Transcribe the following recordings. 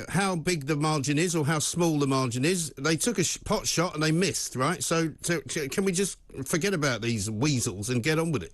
how big the margin is or how small the margin is. They took a pot shot and they missed, right? So can we just forget about these weasels and get on with it?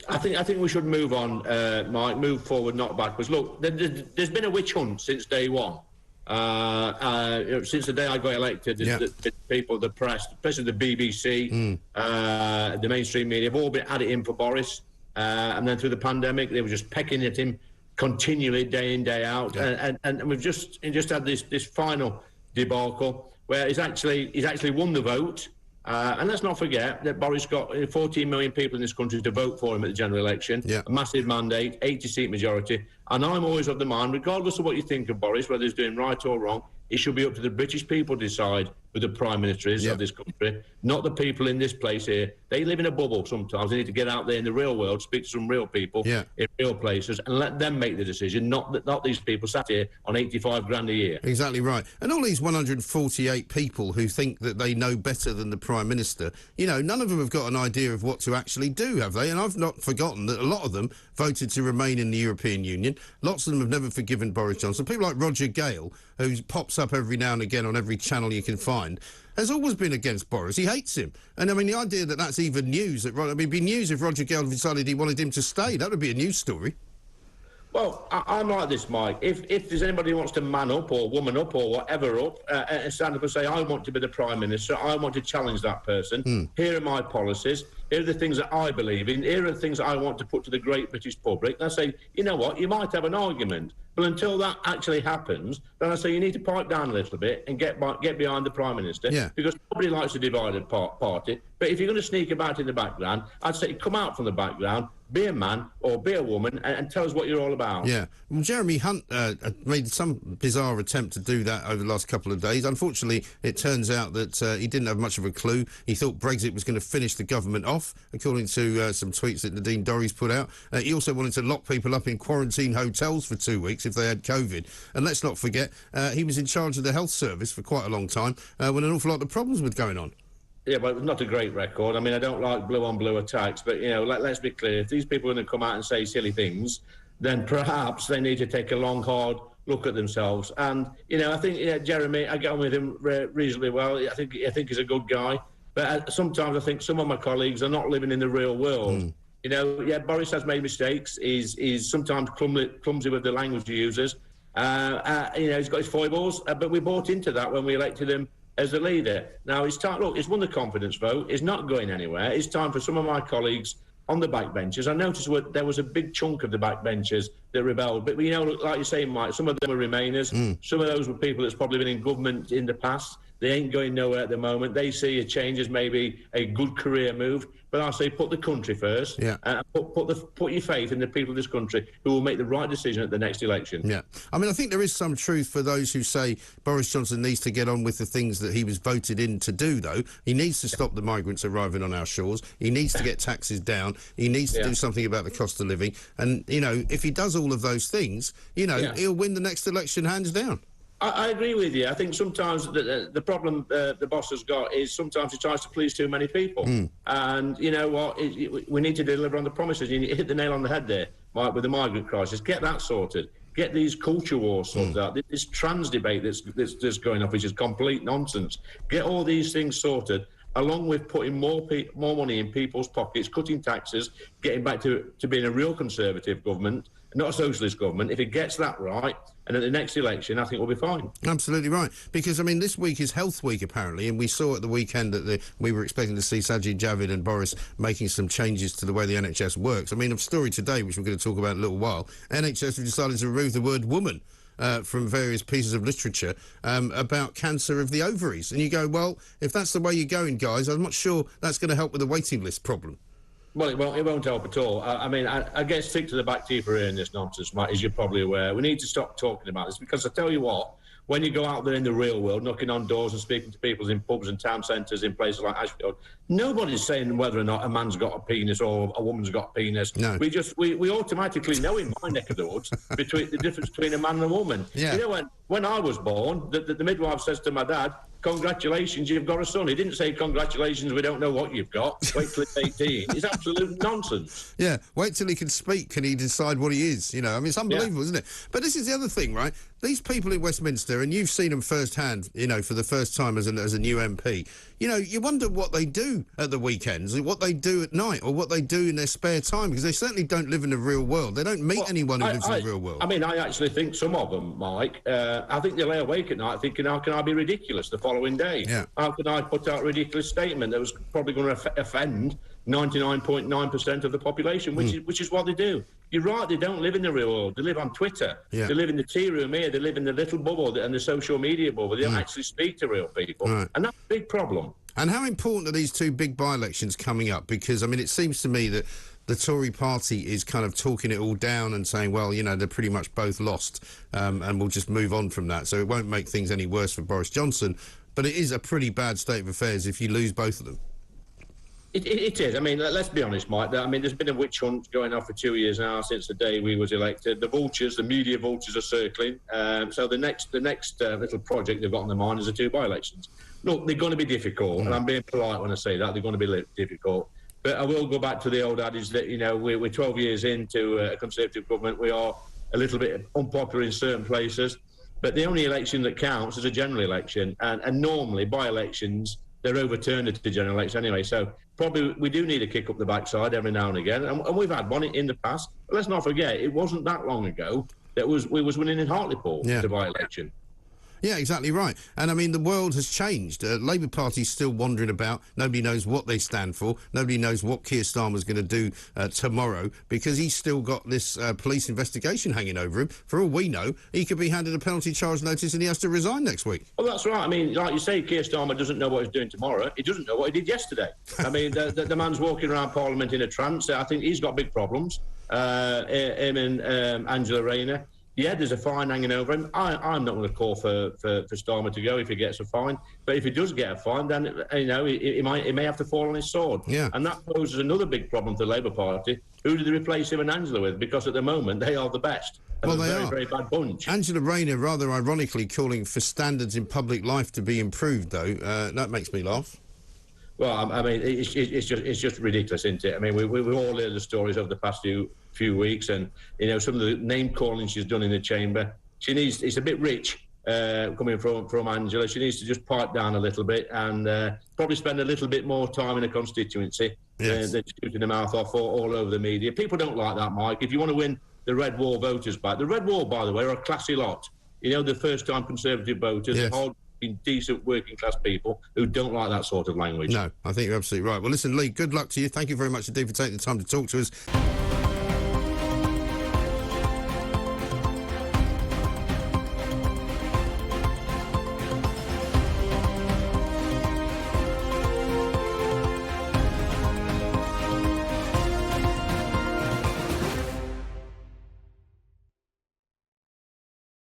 I think we should move on, Mike, move forward, not backwards. Look, there's been a witch hunt since day one. Since the day I got elected, the people, the press, especially the BBC, the mainstream media, have all been at it in for Boris. And then through the pandemic, they were just pecking at him continually, day in, day out. Yeah. And we've just had this final debacle where he's actually won the vote. And let's not forget that Boris got 14 million people in this country to vote for him at the general election, a massive mandate, 80-seat majority. And I'm always of the mind, regardless of what you think of Boris, whether he's doing right or wrong, it should be up to the British people to decide who the Prime Minister is of this country, not the people in this place here. They live in a bubble sometimes. They need to get out there in the real world, speak to some real people in real places, and let them make the decision, not these people sat here on 85 grand a year. Exactly right. And all these 148 people who think that they know better than the Prime Minister, you know, none of them have got an idea of what to actually do, have they? And I've not forgotten that a lot of them voted to remain in the European Union. Lots of them have never forgiven Boris Johnson. People like Roger Gale, who pops up every now and again on every channel you can find, has always been against Boris. He hates him. And, I mean, the idea that that's even news... it'd be news if Roger Gale decided he wanted him to stay. That would be a news story. Well, I'm like this, Mike. If there's anybody who wants to man up or woman up or whatever up and stand up and say, I want to be the Prime Minister, I want to challenge that person, here are my policies, here are the things that I believe in, here are the things that I want to put to the great British public, and I say, you know what, you might have an argument, but until that actually happens, then I say you need to pipe down a little bit and get behind the Prime Minister, because nobody likes a divided party. But if you're going to sneak about in the background, I'd say come out from the background, be a man or be a woman and tell us what you're all about. Yeah. Well, Jeremy Hunt made some bizarre attempt to do that over the last couple of days. Unfortunately, it turns out that he didn't have much of a clue. He thought Brexit was going to finish the government off, according to some tweets that Nadine Dorries put out. He also wanted to lock people up in quarantine hotels for 2 weeks if they had COVID. And let's not forget, he was in charge of the health service for quite a long time when an awful lot of problems were going on. Yeah, but it's not a great record. I mean, I don't like blue-on-blue attacks, but, you know, let's be clear. If these people are going to come out and say silly things, then perhaps they need to take a long, hard look at themselves. And, you know, I think Jeremy, I get on with him reasonably well. I think he's a good guy. But sometimes I think some of my colleagues are not living in the real world. You know, Boris has made mistakes. He's sometimes clumsy with the language he uses. You know, he's got his foibles, but we bought into that when we elected him as the leader. Now, it's time. Look, he's won the confidence vote. He's not going anywhere. It's time for some of my colleagues on the backbenchers. I noticed there was a big chunk of the backbenchers that rebelled. But, you know, like you're saying, Mike, some of them were Remainers. Some of those were people that's probably been in government in the past. They ain't going nowhere at the moment. They see a change as maybe a good career move. But I say put the country first. And put your faith in the people of this country who will make the right decision at the next election. Yeah. I mean, I think there is some truth for those who say Boris Johnson needs to get on with the things that he was voted in to do, though. He needs to stop the migrants arriving on our shores. He needs to get taxes down. He needs to do something about the cost of living. And, you know, if he does all of those things, you know, he'll win the next election hands down. I agree with you. I think sometimes the problem the boss has got is sometimes he tries to please too many people. And you know what? We need to deliver on the promises. You hit the nail on the head there, Mike, with the migrant crisis. Get that sorted. Get these culture wars sorted out. This trans debate that's going off, which is complete nonsense. Get all these things sorted, along with putting more money in people's pockets, cutting taxes, getting back to being a real Conservative government, not a socialist government. If it gets that right, and at the next election, I think we'll be fine. Absolutely right. Because, I mean, this week is Health Week, apparently, and we saw at the weekend that we were expecting to see Sajid Javid and Boris making some changes to the way the NHS works. I mean, a story today, which we're going to talk about in a little while, NHS have decided to remove the word woman from various pieces of literature about cancer of the ovaries. And you go, well, if that's the way you're going, guys, I'm not sure that's going to help with the waiting list problem. Well, it won't help at all. I mean, I guess stick to the back teeth for hearing this nonsense, Matt, as you're probably aware. We need to stop talking about this because I tell you what, when you go out there in the real world, knocking on doors and speaking to people in pubs and town centres in places like Ashfield, nobody's saying whether or not a man's got a penis or a woman's got a penis. No. We automatically know in my neck of the woods between the difference between a man and a woman. Yeah. You know, when I was born, the midwife says to my dad, congratulations, you've got a son. He didn't say, congratulations, we don't know what you've got. Wait till it's 18. It's absolute nonsense. Yeah, wait till he can speak, can he decide what he is? You know, I mean, it's unbelievable, isn't it? But this is the other thing, right? These people in Westminster, and you've seen them firsthand, you know, for the first time as a new MP, you know, you wonder what they do at the weekends, what they do at night, or what they do in their spare time, because they certainly don't live in the real world. They don't meet anyone who lives in the real world. I mean, I actually think some of them, Mike, I think they lay awake at night thinking, how can I be ridiculous the following day? Yeah. How can I put out a ridiculous statement that was probably going to offend 99.9% of the population, which is what they do. You're right, they don't live in the real world. They live on Twitter. Yeah. They live in the tea room here. They live in the little bubble and the social media bubble. They don't actually speak to real people. Right. And that's a big problem. And how important are these two big by-elections coming up? Because, I mean, it seems to me that the Tory party is kind of talking it all down and saying, well, you know, they're pretty much both lost, and we'll just move on from that. So it won't make things any worse for Boris Johnson. But it is a pretty bad state of affairs if you lose both of them. It is. I mean, let's be honest, Mike. I mean, there's been a witch hunt going on for 2 years now since the day we was elected. The vultures, the media vultures, are circling. So the next little project they've got on their mind is the two by-elections. Look, they're going to be difficult, and I'm being polite when I say that. They're going to be difficult. But I will go back to the old adage that, you know, we're 12 years into a Conservative government. We are a little bit unpopular in certain places. But the only election that counts is a general election. And normally, by-elections, they're overturned at the general election anyway. So probably we do need a kick up the backside every now and again. And we've had one in the past. But let's not forget, it wasn't that long ago that we was winning in Hartlepool, the by-election. Yeah, exactly right. And, I mean, the world has changed. Labour Party's still wandering about. Nobody knows what they stand for. Nobody knows what Keir Starmer's going to do tomorrow, because he's still got this police investigation hanging over him. For all we know, he could be handed a penalty charge notice and he has to resign next week. Well, that's right. I mean, like you say, Keir Starmer doesn't know what he's doing tomorrow. He doesn't know what he did yesterday. I mean, the man's walking around Parliament in a trance. I think he's got big problems. Him and Angela Rayner. Yeah, there's a fine hanging over him. I'm not going to call for Starmer to go if he gets a fine. But if he does get a fine, then, you know, he may have to fall on his sword. Yeah. And that poses another big problem for the Labour Party. Who do they replace him and Angela with? Because at the moment, they are the best. Well, they are. Very bad bunch. Angela Rayner, rather ironically, calling for standards in public life to be improved, though. That makes me laugh. Well, I mean, it's just ridiculous, isn't it? I mean, we've all heard the stories over the past few weeks, and, you know, some of the name calling she's done in the chamber. It's a bit rich coming from Angela. She needs to just pipe down a little bit and probably spend a little bit more time in a constituency than shooting the mouth off all over the media. People don't like that, Mike. If you want to win the Red Wall voters back, the Red Wall, by the way, are a classy lot. You know, the first-time Conservative voters, decent working-class people who don't like that sort of language. No, I think you're absolutely right. Well, listen, Lee, good luck to you. Thank you very much indeed for taking the time to talk to us.